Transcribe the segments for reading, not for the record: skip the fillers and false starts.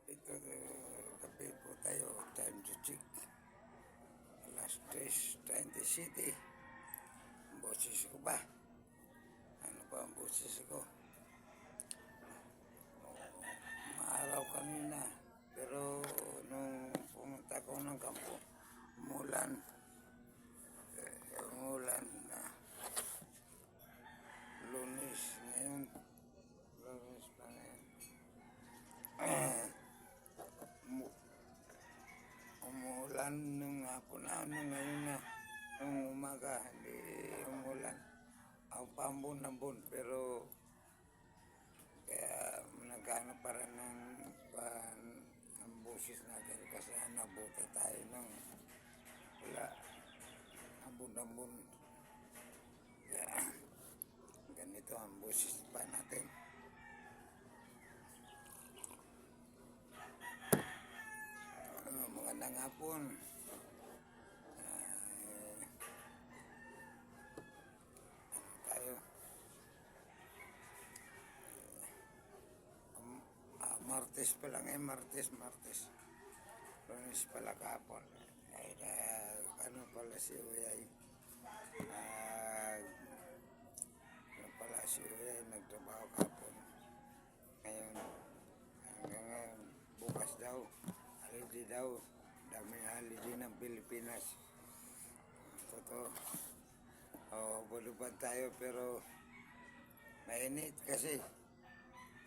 Ito, gabi po tayo, time to check. Alas 3:27. Boses ko ba? Ano ba ang boses ko? Maaraw kanina, pero nung pumunta ko ng kampo, umulan. Umulan na. Lunes ngayon. Lunes pa ngayon. Umulan nung hapon na, ngayon na. Nung umaga, hindi umulan. Ang pambon-ambon, pero kaya nagkano pa rin ang boses natin kasi nabuta tayo ng wala ambon-ambon. Kaya ganito ang boses pa natin. Magandang hapon. Tayo. Martes pa lang Martes. Lunes pala kahapon. Ano pala si Uyay? Nagtrabaho kahapon. Ngayon, hanggang ngayon, bukas daw, holiday daw. Daming holiday ng Pilipinas. Totoo. Bulubad tayo pero mainit kasi.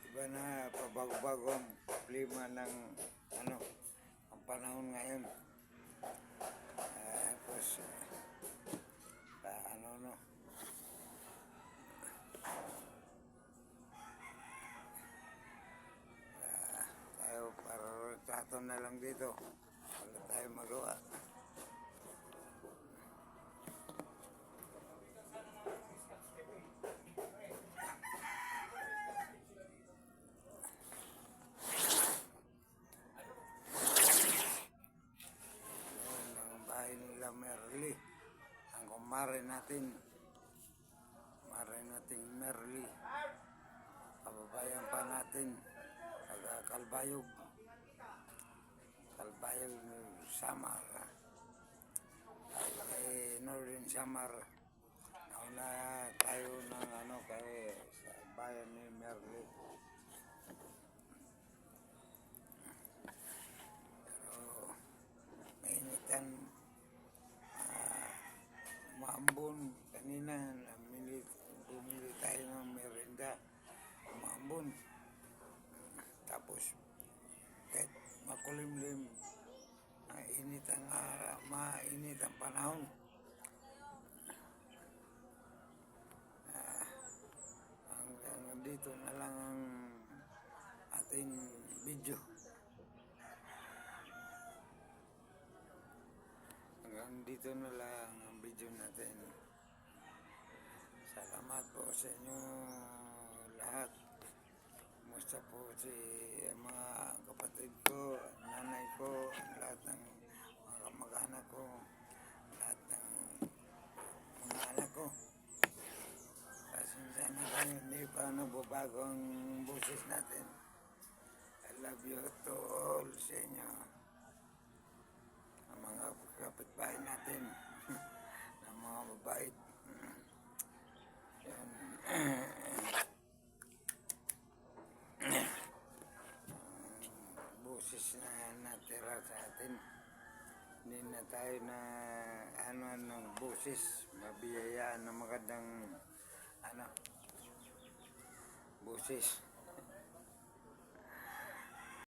Iba na pabago-bago ang klima ng ang panahon ngayon. Tapos tayo para retrato na lang dito. Wala tayo magawa. Merly, ang kumare natin Merly, kababayan pa natin, taga Calbayog Samar, kay Northern Samar. Nauna tayo ng kay sa bayan ni Merly. Pero mainitan. Maambon kanina, bumili tayo ng merienda, maambon. Tapos kahit makulimlim, mainit ang panahon. Hanggang dito na lang ang ating video. Hanggang dito na lang ang video natin. Salamat po sa inyo lahat. Kumusta po si mga kapatid ko, nanay ko, lahat ng mga kamag-anak ko, lahat ng mga anak ko. Pasensya na kayo, hindi pa nagbabago ang boses natin. I love you to all sa inyo. Ang mga kapitbahay natin na mga mabait. Boses na natira sa atin. Hindi na tayo na ng boses. Mabiyayaan ng magandang boses.